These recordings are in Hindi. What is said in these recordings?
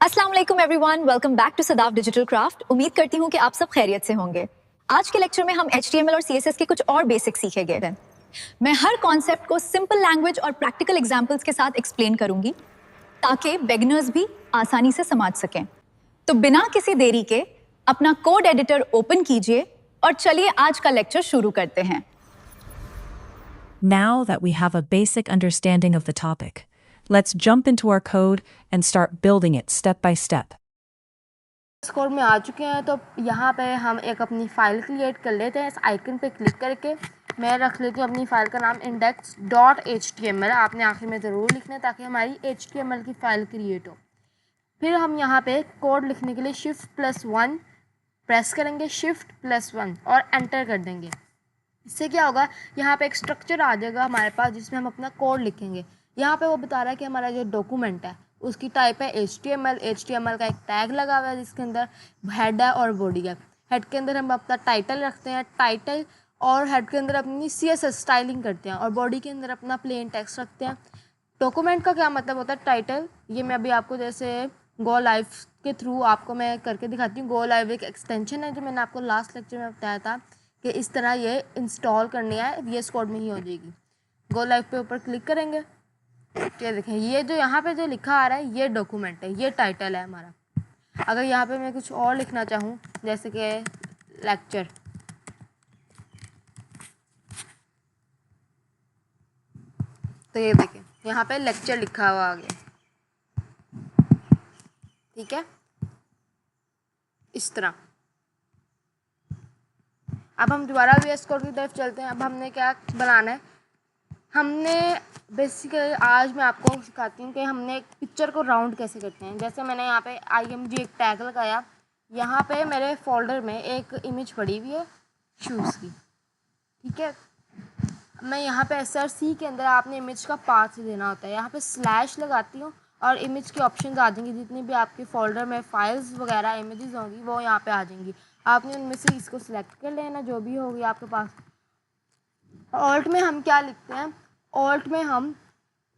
अस्सलाम वालेकुम everyone, welcome back to Sadaf digital craft. उम्मीद करती हूँ कि आप सब खैरियत से होंगे। आज के लेक्चर में हम HTML और CSS के कुछ और बेसिक्स सीखेंगे। मैं हर कॉन्सेप्ट को सिंपल लैंग्वेज और प्रैक्टिकल एग्जांपल्स के साथ एक्सप्लेन करूंगी ताकि बिगिनर्स भी आसानी से समझ सकें। तो बिना किसी देरी के अपना कोड एडिटर ओपन कीजिए और चलिए आज का लेक्चर शुरू करते हैं। Now that we have a basic understanding of the topic, let's jump into our code and start building it step by step. Code में आ चुके हैं तो यहाँ पे हम एक अपनी फ़ाइल क्रिएट कर लेते हैं। इस आइकन पे क्लिक करके मैं रख लेती हूँ अपनी फ़ाइल का नाम index.html। आपने आखिर में ज़रूर लिखना है ताकि हमारी HTML की फ़ाइल क्रिएट हो। फिर हम यहाँ पे कोड लिखने के लिए Shift+1 प्रेस करेंगे, Shift+1 और एंटर कर देंगे। इससे क्या होगा, यहाँ पे एक स्ट्रक्चर आ जाएगा हमारे पास जिसमें हम अपना कोड लिखेंगे। यहाँ पे वो बता रहा है कि हमारा जो डॉक्यूमेंट है उसकी टाइप है HTML का एक टैग लगा हुआ है जिसके अंदर हेड है और बॉडी है। हेड के अंदर हम अपना टाइटल रखते हैं, टाइटल और हेड के अंदर अपनी CSS स्टाइलिंग करते हैं और बॉडी के अंदर अपना प्लेन टेक्स्ट रखते हैं। डॉक्यूमेंट का क्या मतलब होता है, टाइटल। ये मैं अभी आपको जैसे गो लाइव के थ्रू आपको मैं करके दिखाती हूँ। गो लाइव एक एक्सटेंशन है जो मैंने आपको लास्ट लेक्चर में बताया था कि इस तरह ये इंस्टॉल करनी है, VS कोड में ही हो जाएगी। गो लाइव पे ऊपर क्लिक करेंगे, ये देखें ये जो यहाँ पे जो लिखा आ रहा है ये डॉक्यूमेंट है, ये टाइटल है हमारा। अगर यहाँ पे मैं कुछ और लिखना चाहूँ जैसे कि लेक्चर, तो ये देखें यहाँ पे लेक्चर लिखा हुआ आ गया। ठीक है, इस तरह। अब हम दोबारा VS कोड की तरफ चलते हैं। अब हमने क्या बनाना है, हमने बेसिकली आज मैं आपको सिखाती हूँ कि हमने एक पिक्चर को राउंड कैसे करते हैं। जैसे मैंने यहाँ पे IMG एक टैग लगाया, यहाँ पे मेरे फोल्डर में एक इमेज पड़ी हुई है शूज़ की। ठीक है, मैं यहाँ पे SRC के अंदर आपने इमेज का पाथ देना होता है। यहाँ पे स्लैश लगाती हूँ और इमेज की ऑप्शंस आ जाएंगी। जितनी भी आपके फोल्डर में फाइल्स वगैरह इमेजेस होंगी वो यहाँ पे आ जाएंगी। आपने उनमें से इसको सिलेक्ट कर लेना जो भी होगी आपके पास। ऑल्ट में हम क्या लिखते हैं, ऑल्ट में हम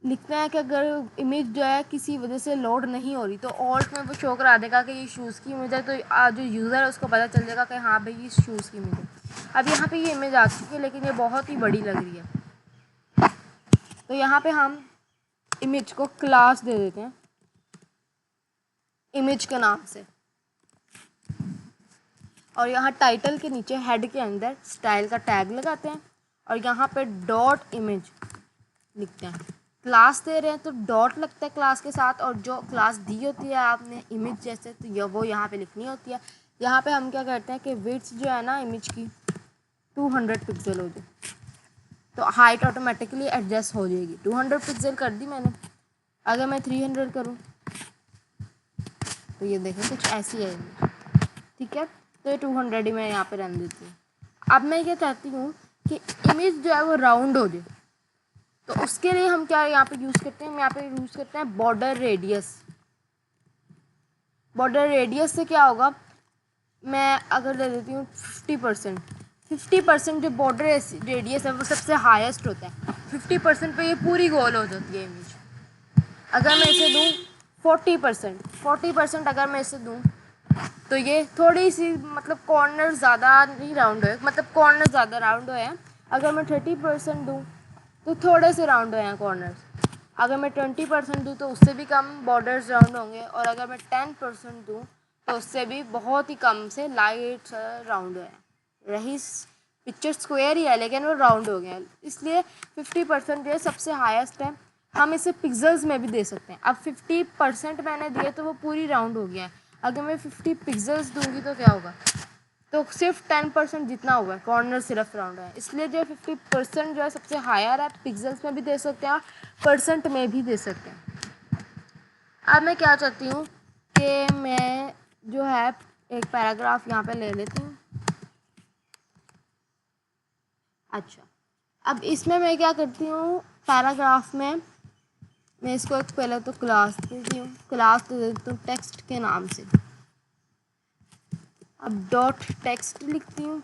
लिखते हैं कि अगर इमेज जो है किसी वजह से लोड नहीं हो रही तो ऑल्ट में वो शो करा देगा कि ये शूज़ की इमेज है। तो जो यूज़र है उसको पता चल जाएगा कि हाँ भाई ये शूज़ की इमेज है। अब यहाँ पे ये इमेज आ चुकी है लेकिन ये बहुत ही बड़ी लग रही है, तो यहाँ पे हम इमेज को क्लास दे देते हैं इमेज के नाम से, और यहाँ टाइटल के नीचे हेड के अंदर स्टाइल का टैग लगाते हैं और यहाँ पे डॉट इमेज लिखते हैं। क्लास दे रहे हैं तो डॉट लगता है क्लास के साथ, और जो क्लास दी होती है आपने इमेज जैसे तो वो यहाँ पे लिखनी होती है। यहाँ पे हम क्या करते हैं कि विड्थ जो है ना इमेज की 200 पिक्सल हो जाए तो हाइट ऑटोमेटिकली एडजस्ट हो जाएगी। 200 पिक्सल कर दी मैंने। अगर मैं 300 करूँ तो ये देखें कुछ ऐसी है इमेज। ठीक है, तो ये 200 ही मैं यहाँ पे रन देती हूँ। अब मैं ये चाहती हूँ कि इमेज जो है वो राउंड हो जाए, तो उसके लिए हम क्या यहाँ पे यूज़ करते हैं, हम यहाँ पे यूज़ करते हैं बॉर्डर रेडियस। बॉर्डर रेडियस से क्या होगा, मैं अगर ले लेती हूँ 50% जो बॉर्डर रेडियस है वो सबसे हाईएस्ट होता है। 50% पे ये पूरी गोल हो जाती है इमेज। अगर मैं इसे दूँ 40% अगर मैं इसे दूँ तो ये थोड़ी सी मतलब कॉर्नर ज़्यादा नहीं राउंड हुए, मतलब कॉर्नर ज़्यादा राउंड हुए हैं। अगर मैं 30% दूँ तो थोड़े से राउंड हुए हैं कॉर्नर्स। अगर मैं 20% दूँ तो उससे भी कम बॉर्डर्स राउंड होंगे, और अगर मैं 10% दूँ तो उससे भी बहुत ही कम से लाइट राउंड हुए हैं। रही पिक्चर स्क्वायर ही है लेकिन वो राउंड हो गया, इसलिए 50% जो है सबसे हाईएस्ट है। हम इसे पिक्सल्स में भी दे सकते हैं। अब 50% मैंने दिए तो वो पूरी राउंड हो गया है। अगर मैं 50 पिक्सल्स दूंगी तो क्या होगा, तो सिर्फ 10% जितना हुआ है, कॉर्नर सिर्फ राउंड है। इसलिए जो 50% जो है सबसे हायर है। पिक्सल्स में भी दे सकते हैं, परसेंट में भी दे सकते हैं। अब मैं क्या चाहती हूँ कि मैं जो है एक पैराग्राफ यहाँ पे ले लेती हूँ। अच्छा, अब इसमें मैं क्या करती हूँ, पैराग्राफ में मैं इसको एक पहले तो क्लास देती हूँ, क्लास दे देती हूँ टेक्स्ट के नाम से। अब डॉट टेक्स्ट लिखती हूँ।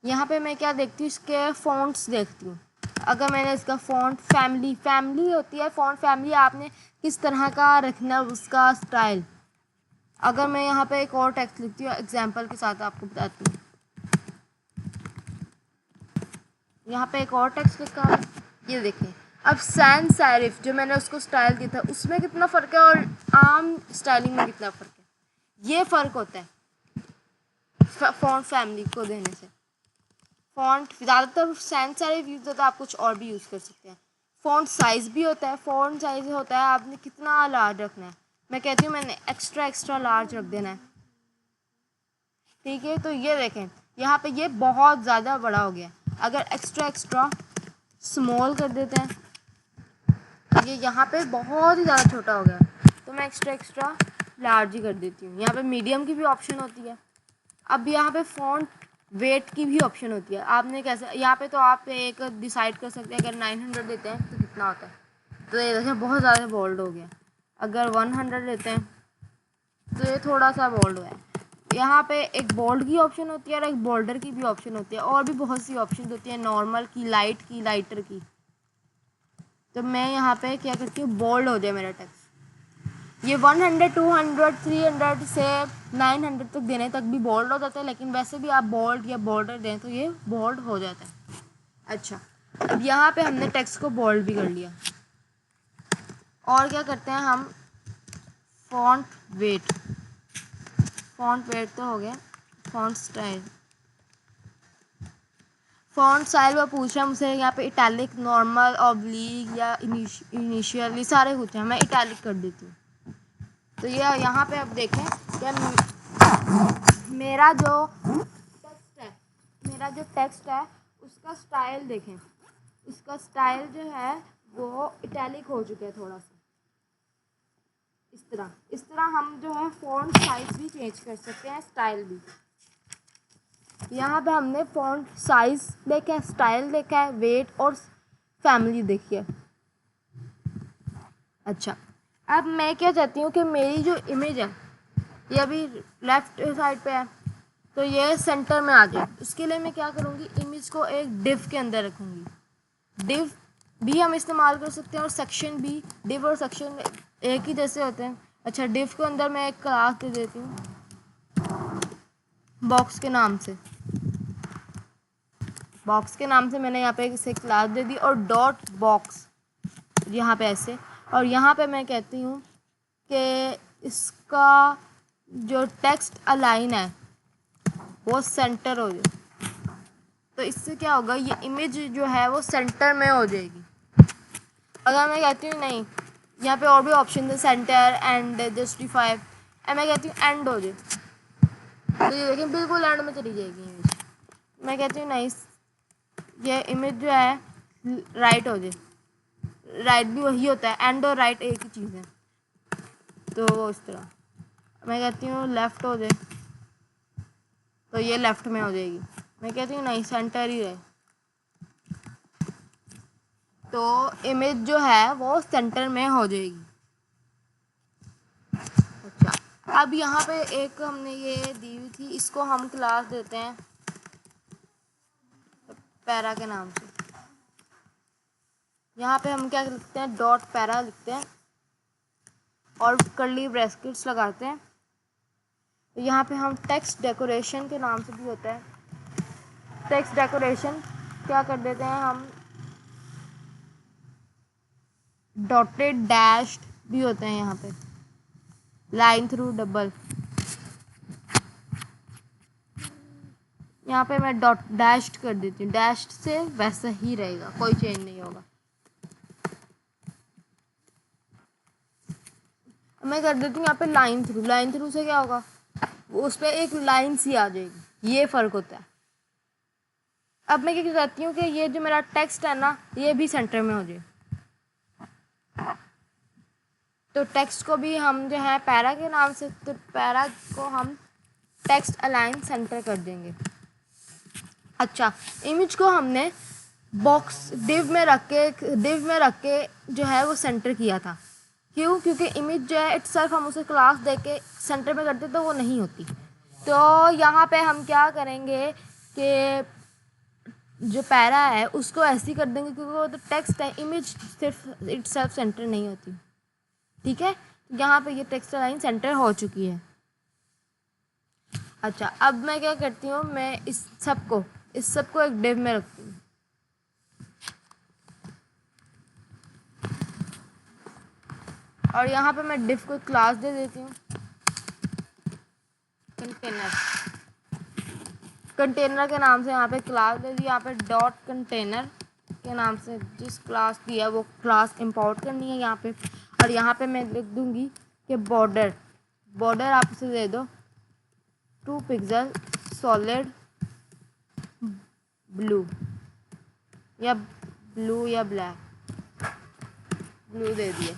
यहाँ पे मैं क्या देखती हूँ, इसके फ़ॉन्ट्स देखती हूँ। अगर मैंने इसका फ़ॉन्ट फैमिली होती है, फ़ॉन्ट फैमिली आपने किस तरह का रखना है उसका स्टाइल। अगर मैं यहाँ पे एक और टेक्स्ट लिखती हूँ, एग्जांपल के साथ आपको बताती हूँ। यहाँ पे एक और टेक्स्ट लिखा है, ये देखें। अब सैन सैरिफ जो मैंने उसको स्टाइल दिया था उसमें कितना फ़र्क है और आम स्टाइलिंग में कितना फ़र्क है, ये फ़र्क होता है फ़ॉन्ट फैमिली को देने से। फ़ॉन्ट ज़्यादातर सैन सैरिफ यूज़ होता है, आप कुछ और भी यूज़ कर सकते हैं। फ़ॉन्ट साइज़ भी होता है, फ़ॉन्ट साइज़ होता है आपने कितना लार्ज रखना है। मैं कहती हूँ मैंने एक्स्ट्रा लार्ज रख देना है, ठीक है। तो ये देखें यहाँ पे ये बहुत ज़्यादा बड़ा हो गया। अगर एक्स्ट्रा स्मॉल कर देते हैं तो ये यहाँ पे बहुत ही ज़्यादा छोटा हो गया, तो मैं एक्स्ट्रा लार्ज ही कर देती हूँ। यहाँ पे मीडियम की भी ऑप्शन होती है। अब यहाँ पे फ़ॉन्ट वेट की भी ऑप्शन होती है। आपने कैसे यहाँ पे तो आप एक डिसाइड कर सकते हैं, अगर 900 देते हैं तो कितना होता है, तो ये देखिए बहुत ज़्यादा बोल्ड हो गया। अगर 100 लेते हैं तो ये थोड़ा सा बोल्ड हुआ है। यहाँ पे एक बोल्ड की ऑप्शन होती है और एक बॉर्डर की भी ऑप्शन होती है, और भी बहुत सी ऑप्शन होती है, नॉर्मल की, लाइट की, लाइटर की। तो मैं यहाँ पे क्या करती हूँ, बोल्ड हो जाए मेरा टेक्स्ट। ये 100, 200, 300 से 900 तक देने तक भी बोल्ड हो जाता है, लेकिन वैसे भी आप बोल्ड या बॉर्डर दें तो ये बोल्ड हो जाता है। अच्छा, अब यहाँ पे हमने टेक्स्ट को बोल्ड भी कर लिया। और क्या करते हैं हम, फ़ॉन्ट वेट तो हो गया। फ़ॉन्ट स्टाइल वो पूछ रहा है मुझसे यहाँ पे इटैलिक, नॉर्मल, ऑब्लिक या इनिशियली सारे कुछ हैं। मैं इटैलिक कर देती हूँ। तो ये यहाँ पे अब देखें क्या मेरा जो टेक्स्ट है उसका स्टाइल देखें। उसका स्टाइल जो है वो इटैलिक हो चुका है थोड़ा सा। इस तरह हम जो है फ़ॉन्ट साइज़ भी चेंज कर सकते हैं, स्टाइल भी। यहाँ पे हमने फ़ॉन्ट साइज़ देखा है, स्टाइल देखा है, वेट और फैमिली देखी है। अच्छा, अब मैं क्या चाहती हूँ कि मेरी जो इमेज है ये अभी लेफ़्ट साइड पे है, तो ये सेंटर में आ जाए। इसके लिए मैं क्या करूँगी, इमेज को एक डिव के अंदर रखूँगी। डिव भी हम इस्तेमाल कर सकते हैं और सेक्शन भी। डिव और सेक्शन एक ही जैसे होते हैं। अच्छा, डिव के अंदर मैं एक क्लास दे देती हूँ बॉक्स के नाम से मैंने यहाँ पे इसे क्लास दे दी, और डॉट बॉक्स यहाँ पे ऐसे। और यहाँ पे मैं कहती हूँ कि इसका जो टेक्स्ट अलाइन है वो सेंटर हो जाए। तो इससे क्या होगा, ये इमेज जो है वो सेंटर में हो जाएगी। अगर मैं कहती हूँ नहीं, यहाँ पे और भी ऑप्शन है, सेंटर, एंड, जस्टिफाई, मैं कहती हूँ एंड हो जाए, तो ये देखिए बिल्कुल एंड में चली जाएगी इमेज। मैं कहती हूँ नहीं, ये इमेज जो है राइट हो जाए। राइट भी वही होता है, एंड और राइट एक ही चीज़ है, तो वो इस तरह। मैं कहती हूँ लेफ़्ट हो जाए, तो ये लेफ़्ट में हो जाएगी। मैं कहती हूँ नहीं, सेंटर ही रहे, तो इमेज जो है वो सेंटर में हो जाएगी। अच्छा, अब यहाँ पे एक हमने ये दी हुई थी, इसको हम क्लास देते हैं पैरा के नाम से। यहाँ पे हम क्या लिखते हैं, डॉट पैरा लिखते हैं और कर्ली ब्रैकेट्स लगाते हैं। तो यहाँ पे हम टेक्स्ट डेकोरेशन के नाम से भी होता है, टेक्स्ट डेकोरेशन क्या कर देते हैं हम, डॉटेड डैश्ड भी होते हैं यहाँ पे, लाइन थ्रू डबल। यहाँ पे मैं डॉट डैश्ड कर देती हूँ, डैश्ड से वैसा ही रहेगा, कोई चेंज नहीं होगा। मैं कर देती हूँ यहाँ पे लाइन थ्रू से क्या होगा, उस पर एक लाइन सी आ जाएगी, ये फ़र्क होता है। अब मैं क्या चाहती हूँ कि ये जो मेरा टेक्स्ट है ना ये भी सेंटर में हो जाए, तो टेक्स्ट को भी हम जो है पैरा के नाम से, तो पैरा को हम टेक्स्ट अलाइन सेंटर कर देंगे। अच्छा, इमेज को हमने बॉक्स डिव में रख के जो है वो सेंटर किया था। क्यों? क्योंकि इमेज जो है इटसेल्फ हम उसे क्लास दे के सेंटर में करते तो वो नहीं होती। तो यहाँ पे हम क्या करेंगे कि जो पैरा है उसको ऐसे ही कर देंगे, क्योंकि वो तो टेक्स्ट है, इमेज सिर्फ इट सेल्फ सेंटर नहीं होती। ठीक है, यहाँ पे ये टेक्स्ट लाइन सेंटर हो चुकी है। अच्छा, अब मैं क्या करती हूँ, मैं इस सबको एक डिव में रखती हूँ। और यहाँ पे मैं डिव को क्लास दे देती हूँ कंटेनर। कंटेनर के नाम से यहाँ पे क्लास दे दी, यहाँ पे डॉट कंटेनर के नाम से जिस क्लास दिया वो क्लास इंपोर्ट करनी है यहाँ पे। और यहाँ पे मैं लिख दूँगी कि बॉर्डर आप इसे दे दो 2 पिक्सल सॉलिड ब्लू या ब्लैक, ब्लू दे दिए।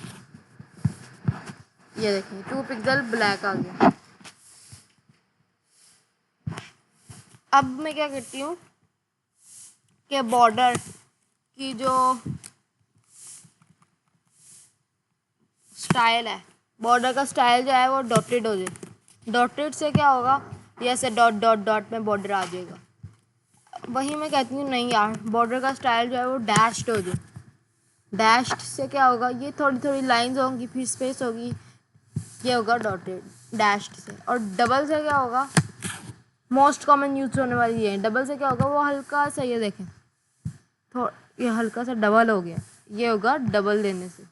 ये देखिए 2 पिक्सल ब्लैक आ गया। अब मैं क्या करती हूँ कि बॉर्डर की जो स्टाइल है, बॉर्डर का स्टाइल जो है वो डॉटेड हो जाए। डॉटेड से क्या होगा, जैसे डॉट डॉट डॉट में बॉर्डर आ जाएगा। वही मैं कहती हूँ नहीं यार, बॉर्डर का स्टाइल जो है वो डैश्ड हो जाए। डैश्ड से क्या होगा, ये थोड़ी थोड़ी लाइंस होंगी, फिर स्पेस होगी, ये होगा डॉटेड डैश्ड से। और डबल से क्या होगा, मोस्ट कॉमन यूज होने वाली है। डबल से क्या होगा, वो हल्का सा, ये देखें ये हल्का सा डबल हो गया, ये होगा डबल देने से।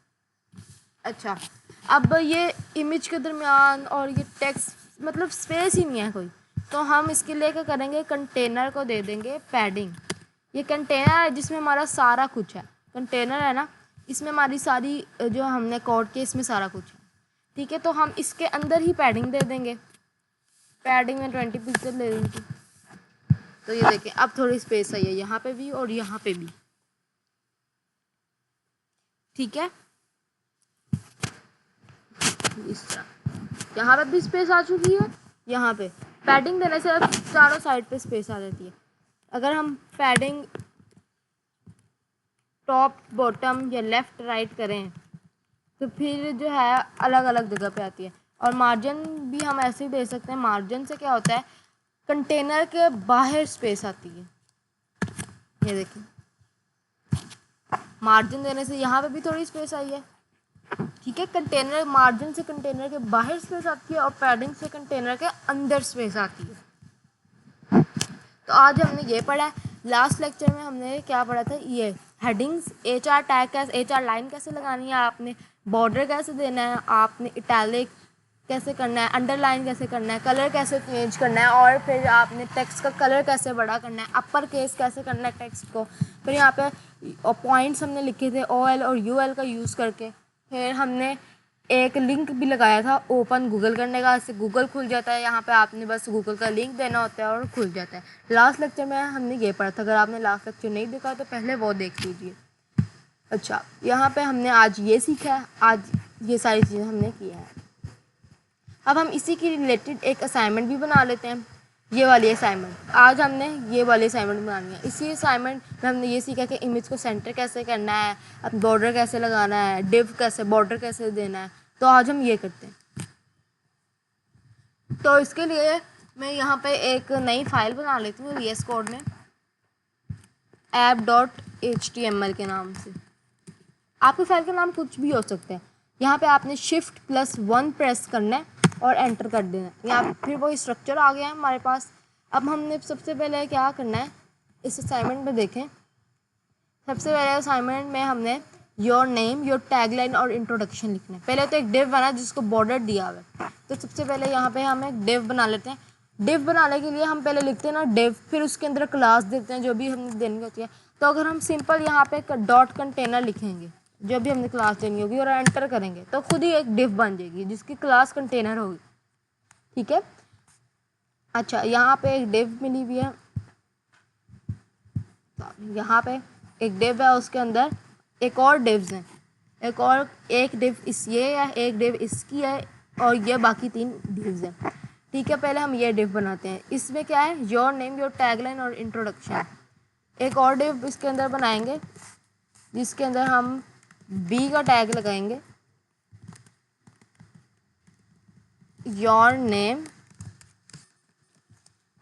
अच्छा, अब ये इमेज के दरमियान और ये टेक्स्ट मतलब स्पेस ही नहीं है कोई, तो हम इसके लिए क्या करेंगे, कंटेनर को दे देंगे पैडिंग। ये कंटेनर है जिसमें हमारा सारा कुछ है, कंटेनर है ना, इसमें हमारी सारी जो हमने कोड के इसमें सारा कुछ है। ठीक है, तो हम इसके अंदर ही पैडिंग दे देंगे। पैडिंग में 20 पिक्सल ले देंगे। तो ये देखें अब थोड़ी स्पेस आई है यहाँ पे भी और यहाँ पे भी। ठीक है, इस तरह यहाँ पे भी स्पेस आ चुकी है। यहाँ पे पैडिंग देने से चारों साइड पे स्पेस आ जाती है। अगर हम पैडिंग टॉप बॉटम या लेफ़्ट राइट करें तो फिर जो है अलग अलग जगह पे आती है। और मार्जिन भी हम ऐसे ही दे सकते हैं। मार्जिन से क्या होता है, कंटेनर के बाहर स्पेस आती है। ये देखिए, मार्जिन देने से यहाँ पे भी थोड़ी स्पेस आई है। ठीक है, कंटेनर मार्जिन से कंटेनर के बाहर स्पेस आती है और पैडिंग से कंटेनर के अंदर स्पेस आती है। तो आज हमने ये पढ़ा है। लास्ट लेक्चर में हमने क्या पढ़ा था, ये हेडिंग्स, HR टैग कैसे, HR लाइन कैसे लगानी है, आपने बॉर्डर कैसे देना है, आपने इटैलिक कैसे करना है, अंडरलाइन कैसे करना है, कलर कैसे चेंज करना है, और फिर आपने टेक्स्ट का कलर कैसे बड़ा करना है, अपर केस कैसे करना है टेक्स्ट को। फिर यहाँ पे पॉइंट्स हमने लिखे थे OL और UL का यूज़ करके। फिर हमने एक लिंक भी लगाया था ओपन गूगल करने का, इससे गूगल खुल जाता है। यहाँ पे आपने बस गूगल का लिंक देना होता है और खुल जाता है। लास्ट लेक्चर में हमने ये पढ़ा था, अगर आपने लास्ट लेक्चर नहीं देखा तो पहले वो देख लीजिए। अच्छा, यहाँ पे हमने आज ये सीखा है, आज ये सारी चीज़ें हमने किया है। अब हम इसी की रिलेटेड एक असाइनमेंट भी बना लेते हैं। ये वाली असाइनमेंट आज हमने ये वाली असाइनमेंट बनानी है। इसी असाइनमेंट में हमने ये सीखा कि इमेज को सेंटर कैसे करना है, अब बॉर्डर कैसे लगाना है, डिव कैसे, बॉर्डर कैसे देना है। तो आज हम ये करते हैं। तो इसके लिए मैं यहाँ पे एक नई फाइल बना लेती हूँ VS कोड में, app.html के नाम से। आपकी फाइल का नाम कुछ भी हो सकता है। यहाँ पे आपने Shift+1 प्रेस करना है और एंटर कर देना है। यहाँ फिर वो स्ट्रक्चर आ गया है हमारे पास। अब हमने सबसे पहले क्या करना है, इस असाइनमेंट में देखें। सबसे पहले असाइनमेंट में हमने योर नेम, योर टैगलाइन और इंट्रोडक्शन लिखना है। पहले तो एक डिव बना जिसको बॉर्डर दिया हुआ है, तो सबसे पहले यहाँ पे हम एक डिव बना लेते हैं। डिव बनाने के लिए हम पहले लिखते हैं ना डिव, फिर उसके अंदर क्लास देते हैं जो भी हमने देनी होती है। तो अगर हम सिंपल यहाँ पे डॉट कंटेनर लिखेंगे, जो भी हमने क्लास देनी होगी, और एंटर करेंगे तो खुद ही एक डिव बन जाएगी जिसकी क्लास कंटेनर होगी। ठीक है, अच्छा यहाँ पे एक डिव मिली हुई है, यहाँ पे एक डिव है, उसके अंदर एक और डिव्स हैं, एक डिव ये है, एक डिव इसकी है, और ये बाकी 3 डिव्स हैं। ठीक है, पहले हम ये डिव बनाते हैं। इसमें क्या है, योर नेम, योर टैगलाइन और इंट्रोडक्शन। एक और डिव इसके अंदर बनाएंगे जिसके अंदर हम B का टैग लगाएंगे, योर नेम,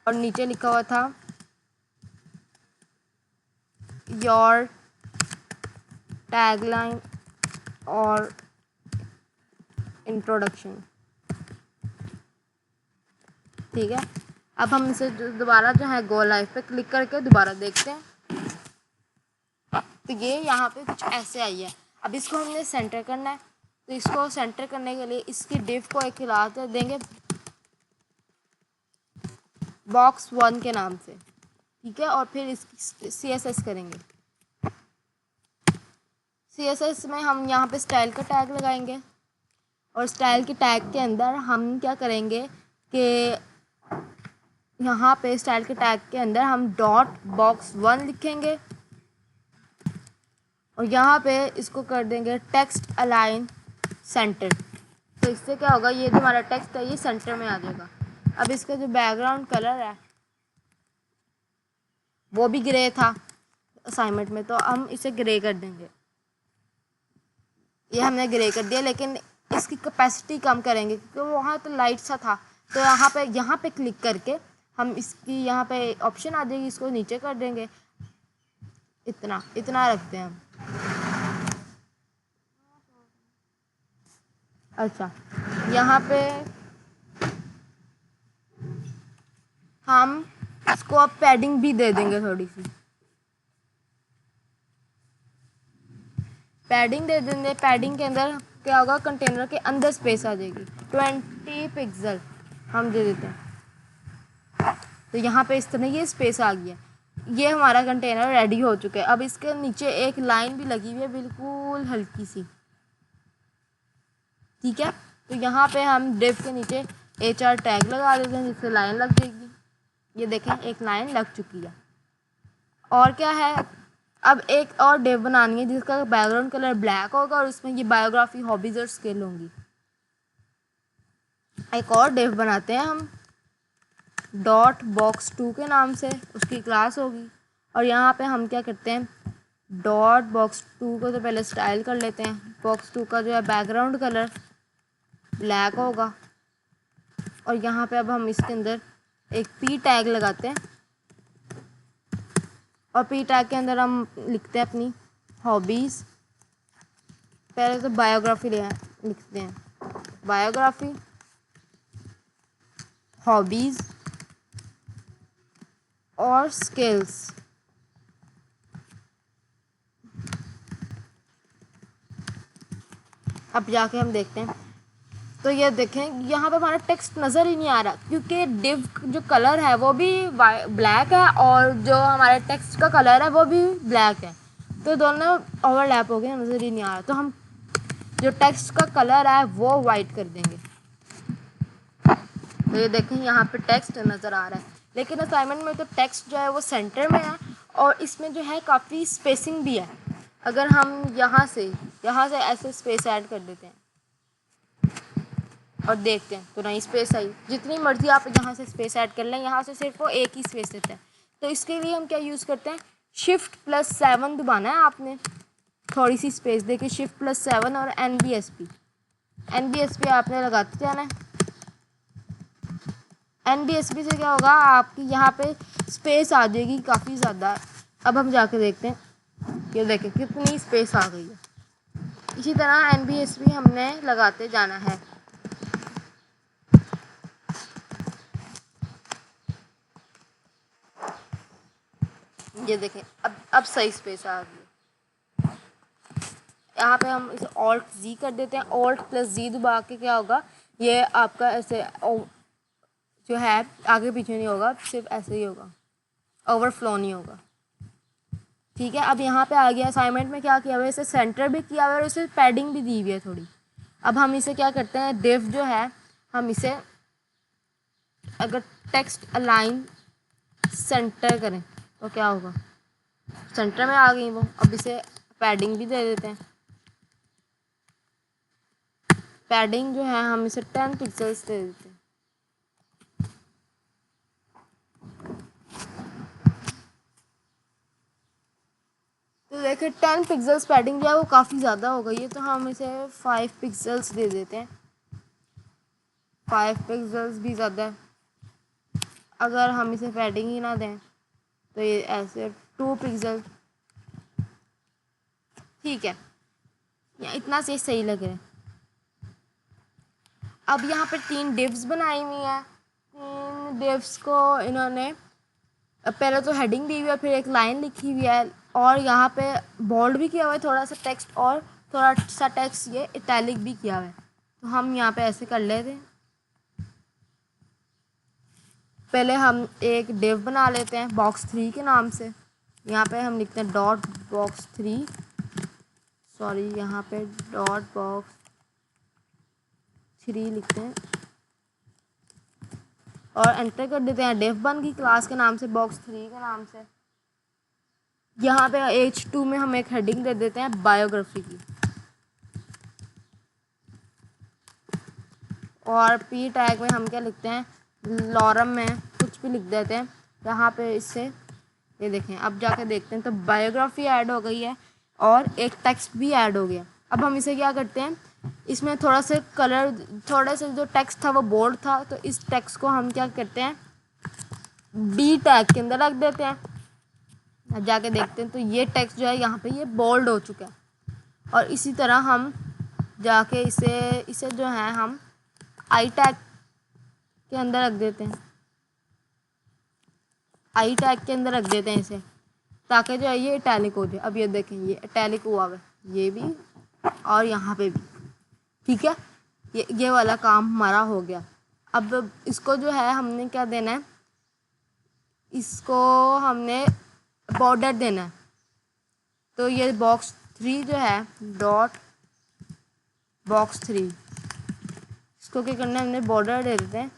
और नीचे लिखा हुआ था योर टैगलाइन और इंट्रोडक्शन। ठीक है, अब हम इसे दोबारा जो है गो लाइव पे क्लिक करके दोबारा देखते हैं। तो ये यहाँ पे कुछ ऐसे आई है। अब इसको हमने सेंटर करना है, तो इसको सेंटर करने के लिए इसकी डिव को एक क्लास देंगे box1 के नाम से। ठीक है, और फिर इसकी CSS करेंगे। CSS में हम यहाँ पे स्टाइल का टैग लगाएंगे, और स्टाइल के टैग के अंदर हम क्या करेंगे कि यहाँ पे स्टाइल के टैग के अंदर हम .box1 लिखेंगे, और यहाँ पे इसको कर देंगे टेक्स्ट अलाइन सेंटर। तो इससे क्या होगा, ये जो हमारा टेक्स्ट है ये सेंटर में आ जाएगा। अब इसका जो बैकग्राउंड कलर है वो भी ग्रे था असाइनमेंट में, तो हम इसे ग्रे कर देंगे। ये हमने ग्रे कर दिया, लेकिन इसकी कैपेसिटी कम करेंगे क्योंकि वहाँ तो लाइट सा था। तो यहाँ पे क्लिक करके हम इसकी यहाँ पे ऑप्शन आ जाएगी, इसको नीचे कर देंगे, इतना रखते हैं हम। अच्छा, यहाँ पे हम इसको अब पैडिंग भी दे देंगे, थोड़ी सी पैडिंग दे देंगे। पैडिंग के अंदर क्या होगा, कंटेनर के अंदर स्पेस आ जाएगी, 20 पिक्सल हम दे देते हैं। तो यहाँ पे इस तरह ये स्पेस आ गया। ये हमारा कंटेनर रेडी हो चुका है। अब इसके नीचे एक लाइन भी लगी हुई है, बिल्कुल हल्की सी। ठीक है, तो यहाँ पे हम डिव के नीचे HR टैग लगा देते हैं, जिससे लाइन लग जाएगी। ये देखें, एक लाइन लग चुकी है। और क्या है, अब एक और डिव बनानी है जिसका बैकग्राउंड कलर ब्लैक होगा, और उसमें ये बायोग्राफी, हॉबीज और स्किल होंगी। एक और डिव बनाते हैं हम .box2 के नाम से, उसकी क्लास होगी। और यहाँ पे हम क्या करते हैं, .box2 को तो पहले स्टाइल कर लेते हैं। box2 का जो है बैकग्राउंड कलर ब्लैक होगा, और यहाँ पे अब हम इसके अंदर एक P टैग लगाते हैं, और P टैग के अंदर हम लिखते हैं अपनी हॉबीज़। पहले तो बायोग्राफी लिखते हैं, बायोग्राफी, हॉबीज़ और स्किल्स। अब जाके हम देखते हैं, तो ये देखें यहाँ पे हमारा टेक्स्ट नज़र ही नहीं आ रहा, क्योंकि डिव जो कलर है वो भी ब्लैक है, और जो हमारे टेक्स्ट का कलर है वो भी ब्लैक है। तो दोनों ओवरलैप हो गए, नज़र ही नहीं आ रहा। तो हम जो टेक्स्ट का कलर है वो वाइट कर देंगे। तो ये देखें यहाँ पे टेक्स्ट नज़र आ रहा है, लेकिन असाइनमेंट में तो टेक्स्ट जो है वो सेंटर में है, और इसमें जो है काफ़ी स्पेसिंग भी है। अगर हम यहाँ से ऐसे स्पेस ऐड कर देते हैं और देखते हैं, तो नहीं स्पेस आई। जितनी मर्जी आप यहाँ से स्पेस ऐड कर लें, यहाँ से सिर्फ वो एक ही स्पेस देता है। तो इसके लिए हम क्या यूज़ करते हैं, Shift+7 दबाना है आपने, थोड़ी सी स्पेस देके Shift+7 और NBSP आपने लगाते जाना है। NBSP से क्या होगा, आपकी यहाँ पे स्पेस आ जाएगी काफ़ी ज़्यादा। अब हम जाके देखते हैं, ये देखें कितनी स्पेस आ गई है। इसी तरह NBSP हमने लगाते जाना है। ये देखें, अब सही स्पेस आ गई। यहाँ पे हम इसे Alt+Z कर देते हैं। Alt+Z दबा के क्या होगा, ये आपका ऐसे जो है आगे पीछे नहीं होगा, सिर्फ ऐसे ही होगा, ओवरफ्लो नहीं होगा। ठीक है, अब यहाँ पे आ गया। असाइनमेंट में क्या किया हुआ है, इसे सेंटर भी किया हुआ है और इसे पैडिंग भी दी हुई है थोड़ी। अब हम इसे क्या करते हैं, डिव जो है हम इसे अगर टेक्स्ट अलाइन सेंटर करें तो क्या होगा, सेंटर में आ गई वो। अब इसे पैडिंग भी दे देते हैं। पैडिंग जो है हम इसे 10 पिक्सल्स दे देते हैं। तो देखिए 10 पिक्सल्स पैडिंग जो है वो काफ़ी ज़्यादा हो गई है, तो हम इसे 5 पिक्सल्स दे देते हैं। 5 पिक्सल्स भी ज़्यादा है। अगर हम इसे पैडिंग ही ना दें तो ये ऐसे 2 पिक्सल ठीक है, या इतना से सही लग रहा है। अब यहाँ पर 3 डिव्स बनाई हुई हैं। 3 डिव्स को इन्होंने पहले तो हेडिंग दी हुई है, फिर एक लाइन लिखी हुई है और यहाँ पे बोल्ड भी किया हुआ है थोड़ा सा टेक्स्ट, और थोड़ा सा टेक्स्ट ये इटैलिक भी किया हुआ है। तो हम यहाँ पे ऐसे कर लेते हैं। पहले हम एक डिव बना लेते हैं box3 के नाम से। यहाँ पे हम लिखते हैं डॉट box3, सॉरी यहाँ पे डॉट box3 लिखते हैं और एंटर कर देते हैं div1 की क्लास के नाम से, box3 के नाम से। यहाँ पे h2 में हम एक हेडिंग दे देते हैं बायोग्राफी की, और p टैग में हम क्या लिखते हैं, लॉरम में कुछ भी लिख देते हैं। यहाँ पे इससे ये देखें, अब जाके देखते हैं तो बायोग्राफी ऐड हो गई है और एक टेक्स्ट भी ऐड हो गया। अब हम इसे क्या करते हैं, इसमें थोड़ा से कलर, थोड़े से जो टेक्स्ट था वो बोल्ड था, तो इस टेक्स्ट को हम क्या करते हैं, b टैग के अंदर रख देते हैं। अब जाके देखते हैं तो ये टेक्स्ट जो है यहाँ पे ये बोल्ड हो चुका है। और इसी तरह हम जाके इसे जो है हम आई टैग के अंदर रख देते हैं, आई टैग के अंदर रख देते हैं इसे, ताकि जो है ये इटैलिक हो जाए। अब ये देखें ये इटैलिक हुआ है, ये भी और यहाँ पे भी, ठीक है। ये वाला काम हमारा हो गया। अब इसको जो है हमने क्या देना है, इसको हमने बॉर्डर देना है। तो ये box3 जो है डॉट box3, इसको क्या करना है, हमने बॉर्डर दे देते हैं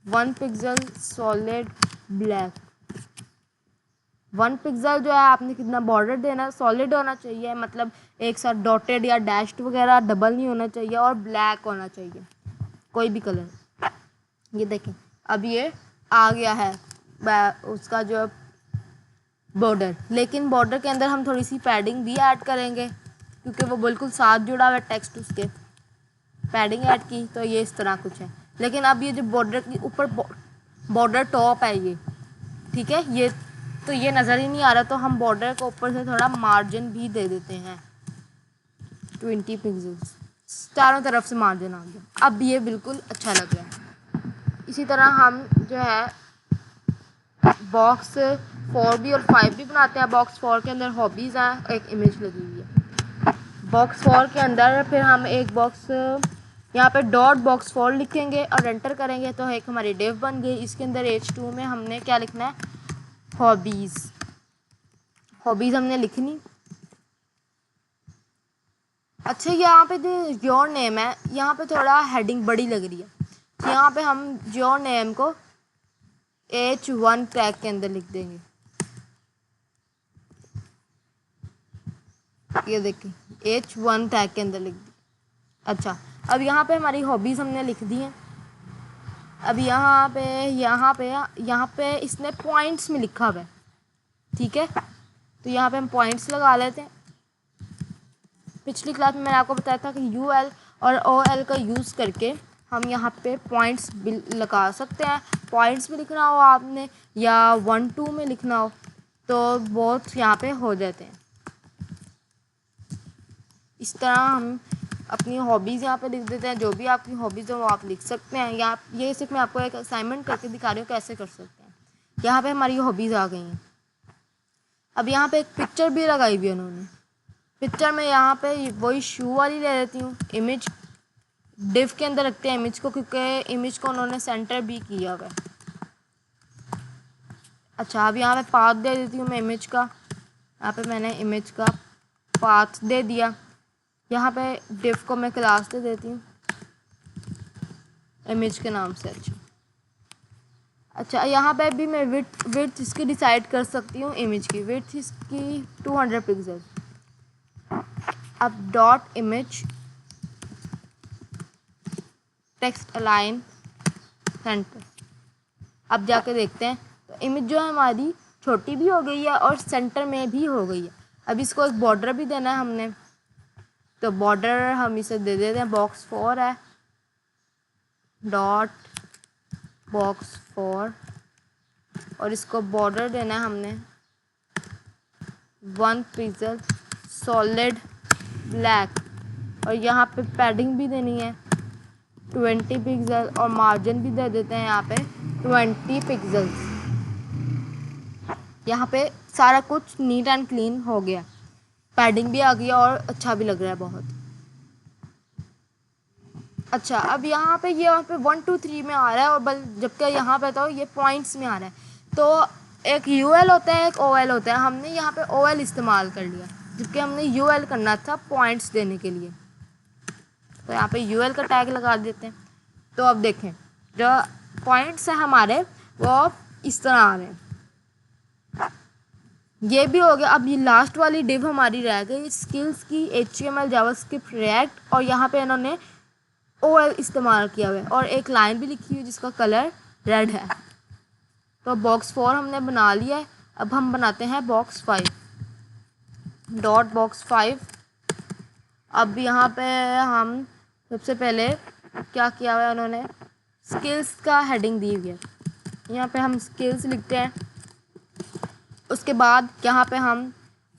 1 पिक्सल सॉलिड ब्लैक। 1 पिक्सल जो है आपने कितना बॉर्डर देना है, सॉलिड होना चाहिए, मतलब एक साथ डॉटेड या डैश्ड वगैरह डबल नहीं होना चाहिए, और ब्लैक होना चाहिए, कोई भी कलर। ये देखें अब ये आ गया है उसका जो बॉर्डर, लेकिन बॉर्डर के अंदर हम थोड़ी सी पैडिंग भी ऐड करेंगे क्योंकि वो बिल्कुल साथ जुड़ा हुआ है टेक्स्ट, उसके पैडिंग ऐड की, तो ये इस तरह कुछ है। लेकिन अब ये जो बॉर्डर के ऊपर बॉर्डर टॉप है ये, ठीक है, ये तो ये नज़र ही नहीं आ रहा, तो हम बॉर्डर के ऊपर से थोड़ा मार्जिन भी दे देते हैं 20 पिक्सल्स, चारों तरफ से मार्जिन आ गया। अब ये बिल्कुल अच्छा लग रहा है। इसी तरह हम जो है box 4 भी और 5 भी बनाते हैं। box 4 के अंदर हॉबीज़ हैं, एक इमेज लगी हुई है। box 4 के अंदर फिर हम एक बॉक्स यहाँ पे डॉट box4 लिखेंगे और एंटर करेंगे तो एक हमारी डिव बन गई। इसके अंदर h2 में हमने क्या लिखना है, हॉबीज़ हमने लिखनी। अच्छा, यहाँ पे जो योर नेम है, यहाँ पे थोड़ा हेडिंग बड़ी लग रही है, तो यहाँ पे हम योर नेम को h1 टैग के अंदर लिख देंगे। ये देखिए h1 टैग के अंदर लिख दी। अच्छा, अब यहाँ पे हमारी हॉबीज़ हमने लिख दी हैं। अब यहाँ पे इसने पॉइंट्स में लिखा हुआ है, ठीक है, तो यहाँ पे हम पॉइंट्स लगा लेते हैं। पिछली क्लास में मैंने आपको बताया था कि UL और OL का यूज़ करके हम यहाँ पे पॉइंट्स भी लगा सकते हैं। पॉइंट्स भी लिखना हो आपने या 1-2 में लिखना हो तो बहुत यहाँ पे हो जाते हैं। इस तरह हम अपनी हॉबीज़ यहाँ पे लिख देते हैं। जो भी आपकी हॉबीज़ हो वो आप लिख सकते हैं। या ये सिर्फ मैं आपको एक असाइनमेंट करके दिखा रही हूँ कैसे कर सकते हैं। यहाँ पे हमारी हॉबीज़ आ गई हैं। अब यहाँ पे एक पिक्चर भी लगाई हुई है उन्होंने। पिक्चर में यहाँ पे वही शू वाली ले लेती हूँ। इमेज डिव के अंदर रखते हैं इमेज को, क्योंकि इमेज को उन्होंने सेंटर भी किया हुआ है। अच्छा, अब यहाँ पे पाथ दे देती हूँ मैं इमेज का। यहाँ पे मैंने इमेज का पाथ दे दिया। यहाँ पे डिव को मैं क्लास दे देती हूँ इमेज के नाम से। अच्छा, यहाँ पे भी मैं विड्थ इसकी डिसाइड कर सकती हूँ। इमेज की विड्थ इसकी 200 पिक्सल। अब dot image text align centre. अब जाके देखते हैं तो इमेज जो है हमारी छोटी भी हो गई है और सेंटर में भी हो गई है। अब इसको एक बॉर्डर भी देना है हमने, तो बॉर्डर हम इसे दे देते हैं box 4 है, डॉट box 4, और इसको बॉर्डर देना है हमने 1 पिक्सल सॉलिड ब्लैक, और यहाँ पे पैडिंग भी देनी है 20 पिक्सल, और मार्जिन भी दे देते हैं यहाँ पे 20 पिक्सल्स। यहाँ पे सारा कुछ नीट एंड क्लीन हो गया, पैडिंग भी आ गई और अच्छा भी लग रहा है बहुत। अच्छा, अब यहाँ पे 1 2 3 में आ रहा है, और जबकि यहाँ पे तो ये पॉइंट्स में आ रहा है। तो एक यूएल होता है, एक ओएल होता है। हमने यहाँ पे ओएल इस्तेमाल कर लिया, जबकि हमने यूएल करना था पॉइंट्स देने के लिए। तो यहाँ पे यूएल का टैग लगा देते हैं। तो अब देखें, जो पॉइंट्स हैं हमारे वो इस तरह आ रहे हैं। ये भी हो गया। अब ये लास्ट वाली डिव हमारी रह गई स्किल्स की, HTML जावास्क्रिप्ट रिएक्ट, और यहाँ पे इन्होंने OL इस्तेमाल किया हुआ है, और एक लाइन भी लिखी हुई है जिसका कलर रेड है। तो बॉक्स 4 हमने बना लिया है। अब हम बनाते हैं बॉक्स 5, डॉट बॉक्स 5। अब यहाँ पे हम सबसे पहले क्या किया हुआ है, उन्होंने स्किल्स का हेडिंग दी हुई है। यहाँ पे हम स्किल्स लिखते हैं, उसके बाद यहाँ पे हम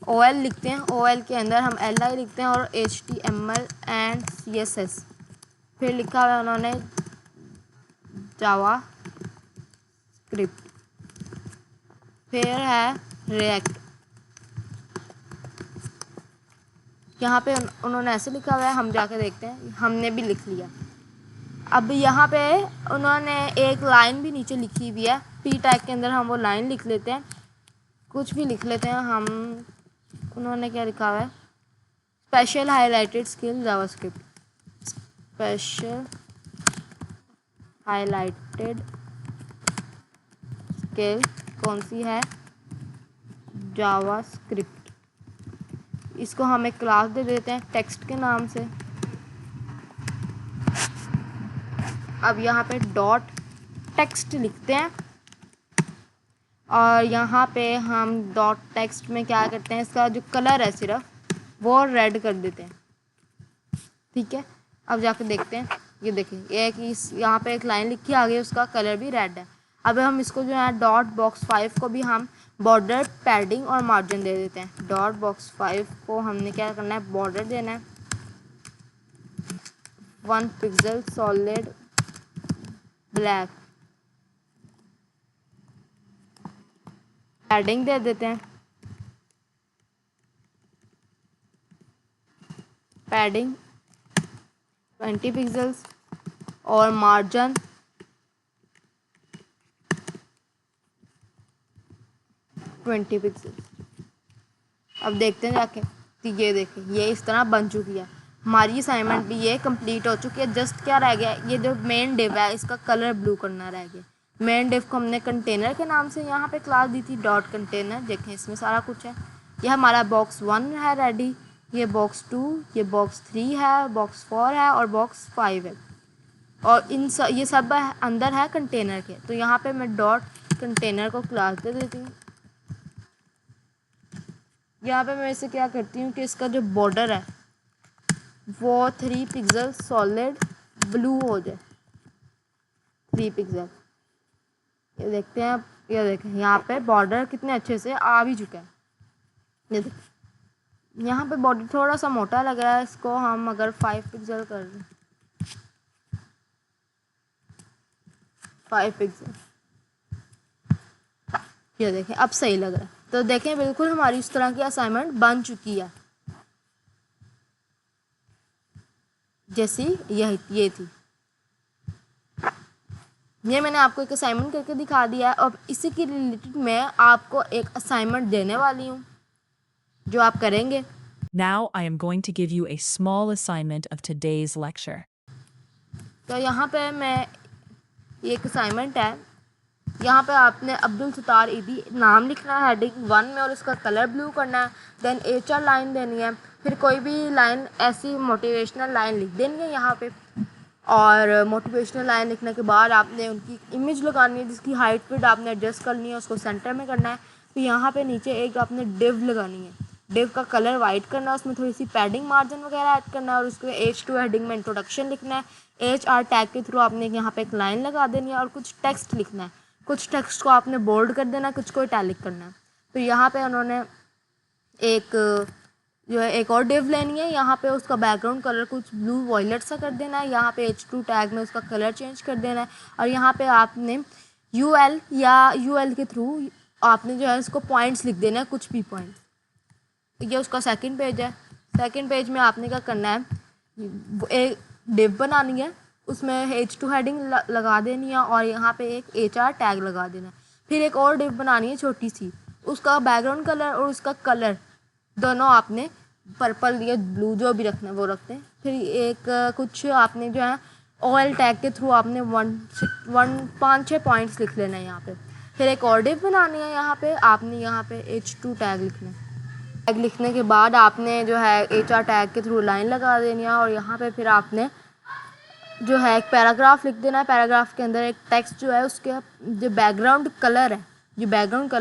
OL लिखते हैं, OL के अंदर हम LI लिखते हैं, और HTML एंड CSS। फिर लिखा हुआ है उन्होंने जावा स्क्रिप्ट, फिर है रिएक्ट। यहाँ पे उन्होंने ऐसे लिखा हुआ है, हम जाके देखते हैं, हमने भी लिख लिया। अब यहाँ पे उन्होंने एक लाइन भी नीचे लिखी हुई है, P टैग के अंदर हम वो लाइन लिख लेते हैं, कुछ भी लिख लेते हैं हम। उन्होंने क्या लिखा हुआ है, special highlighted skill JavaScript, special highlighted skill कौन सी है, जावास्क्रिप्ट। इसको हम एक क्लास दे देते हैं टेक्स्ट के नाम से। अब यहाँ पे डॉट टेक्स्ट लिखते हैं, और यहाँ पे हम डॉट टेक्स्ट में क्या करते हैं, इसका जो कलर है सिर्फ वो रेड कर देते हैं। ठीक है, अब जाके देखते हैं। ये देखिए, एक इस यहाँ पे एक लाइन लिखी आ गई, उसका कलर भी रेड है। अब हम इसको जो है डॉट बॉक्स 5 को भी हम बॉर्डर, पैडिंग और मार्जिन दे देते हैं। डॉट बॉक्स 5 को हमने क्या करना है, बॉर्डर देना है 1 पिक्सल सॉलिड ब्लैक, पैडिंग दे देते हैं, पैडिंग 20 पिक्सल्स, और मार्जिन 20 पिक्सल्स। अब देखते हैं जाके, तो ये देखिए, ये इस तरह बन चुकी है। हमारी असाइनमेंट भी ये कंप्लीट हो चुकी है। जस्ट क्या रह गया, ये जो मेन डिव है इसका कलर ब्लू करना रह गया। मेन डिव को हमने कंटेनर के नाम से यहाँ पे क्लास दी थी, डॉट कंटेनर। देखें, इसमें सारा कुछ है। ये हमारा बॉक्स 1 है रेडी, ये बॉक्स 2, ये बॉक्स 3 है, बॉक्स 4 है, और बॉक्स 5 है, और ये सब अंदर है कंटेनर के। तो यहाँ पे मैं डॉट कंटेनर को क्लास दे देती हूँ। यहाँ पे मैं इसे क्या करती हूँ कि इसका जो बॉर्डर है वो 3 पिक्सल सॉलिड ब्लू हो जाए, 3 पिक्सल। ये देखते हैं, ये देखें यहाँ पे बॉर्डर कितने अच्छे से आ भी चुका है। ये देखें, यहाँ पे बॉर्डर थोड़ा सा मोटा लग रहा है, इसको हम अगर 5 पिक्सल कर दें, 5 पिक्सल, ये देखें अब सही लग रहा है। तो देखें, बिल्कुल हमारी इस तरह की असाइनमेंट बन चुकी है, जैसी ये थी। ये मैंने आपको एक असाइनमेंट करके दिखा दिया है। और इसी के रिलेटेड मैं आपको एक असाइनमेंट देने वाली हूँ जो आप करेंगे। Now I am going to give you a small assignment of today's lecture. तो यहाँ पे मैं ये एक असाइनमेंट है, यहाँ पे आपने अब्दुल सत्तार ईदी नाम लिखना है हेडिंग 1 में, और इसका कलर ब्लू करना है। देन HR लाइन देनी है, फिर कोई भी लाइन ऐसी मोटिवेशनल लाइन लिख देनी है यहाँ पे। और मोटिवेशनल लाइन लिखने के बाद आपने उनकी इमेज लगानी है, जिसकी हाइट विड्थ आपने एडजस्ट करनी है, उसको सेंटर में करना है। फिर यहाँ पे नीचे एक आपने डिव लगानी है, डिव का कलर वाइट करना है, उसमें थोड़ी सी पैडिंग मार्जिन वगैरह ऐड करना है, और उसके H2 हेडिंग में इंट्रोडक्शन लिखना है। HR टैग के थ्रू आपने यहाँ पे एक लाइन लगा देनी है, और कुछ टेक्स्ट लिखना है। कुछ टेक्स्ट को आपने बोल्ड कर देना है, कुछ को इटैलिक करना है। तो यहाँ पे उन्होंने एक जो है एक और डिव लेनी है, यहाँ पे उसका बैकग्राउंड कलर कुछ ब्लू वॉयलेट सा कर देना है, यहाँ पे H2 टैग में उसका कलर चेंज कर देना है, और यहाँ पे आपने UL या UL के थ्रू आपने जो है इसको पॉइंट्स लिख देना है, कुछ भी पॉइंट्स। ये उसका सेकंड पेज है। सेकंड पेज में आपने क्या करना है, एक डिव बनानी है, उसमें H2 हेडिंग लगा देनी है और यहाँ पे एक HR टैग लगा देना है। फिर एक और डिव बनानी है छोटी सी, उसका बैकग्राउंड कलर और उसका कलर दोनों आपने पर्पल या ब्लू जो भी रखना है वो रखते हैं। फिर एक कुछ आपने जो है OL टैग के थ्रू आपने 5-6 पॉइंट्स लिख लेना है यहाँ पे। फिर एक और डिव बनानी है, यहाँ पे आपने यहाँ पे H2 टैग लिखना है। टैग लिखने के बाद आपने जो है HR टैग के थ्रू लाइन लगा देनी है और यहाँ पे फिर आपने जो है एक पैराग्राफ लिख देना है। पैराग्राफ के अंदर एक टेक्स्ट जो है उसके जो बैकग्राउंड कलर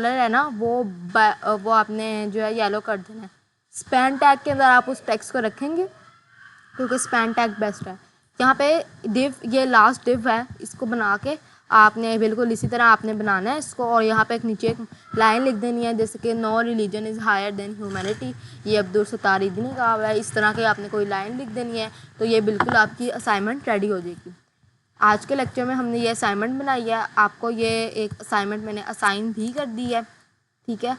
है ना वो आपने जो है येलो कर देना है। स्पैन टैग के अंदर आप उस टेक्स्ट को रखेंगे क्योंकि स्पैन टैग बेस्ट है। यहाँ पे डिव, ये लास्ट डिव है, इसको बना के आपने बिल्कुल इसी तरह आपने बनाना है इसको, और यहाँ पे एक नीचे एक लाइन लिख देनी है जैसे कि no religion is higher than humanity, ये अब्दुल सत्तार इदनी ने कहा हुआ है। इस तरह के आपने कोई लाइन लिख देनी है, तो ये बिल्कुल आपकी असाइनमेंट रेडी हो जाएगी। आज के लेक्चर में हमने ये असाइनमेंट बनाई है, आपको ये एक असाइनमेंट मैंने असाइन भी कर दी है, ठीक है।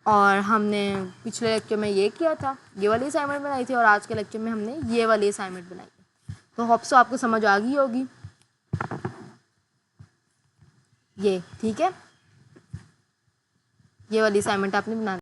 और हमने पिछले लेक्चर में ये किया था, ये वाली असाइनमेंट बनाई थी, और आज के लेक्चर में हमने ये वाली असाइनमेंट बनाई है। तो होप सो आपको समझ आ गई होगी ये, ठीक है। ये वाली असाइनमेंट आपने बनानी।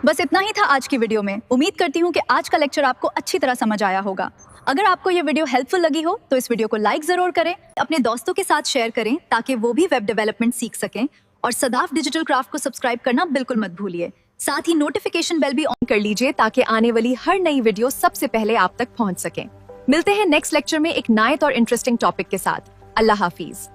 बस इतना ही था आज की वीडियो में। उम्मीद करती हूँ कि आज का लेक्चर आपको अच्छी तरह समझ आया होगा। अगर आपको ये वीडियो हेल्पफुल लगी हो तो इस वीडियो को लाइक ज़रूर करें, अपने दोस्तों के साथ शेयर करें ताकि वो भी वेब डेवलपमेंट सीख सकें, और सदाफ डिजिटल क्राफ्ट को सब्सक्राइब करना बिल्कुल मत भूलिए। साथ ही नोटिफिकेशन बेल भी ऑन कर लीजिए ताकि आने वाली हर नई वीडियो सबसे पहले आप तक पहुंच सके। मिलते हैं नेक्स्ट लेक्चर में एक नायत और इंटरेस्टिंग टॉपिक के साथ। अल्लाह हाफिज।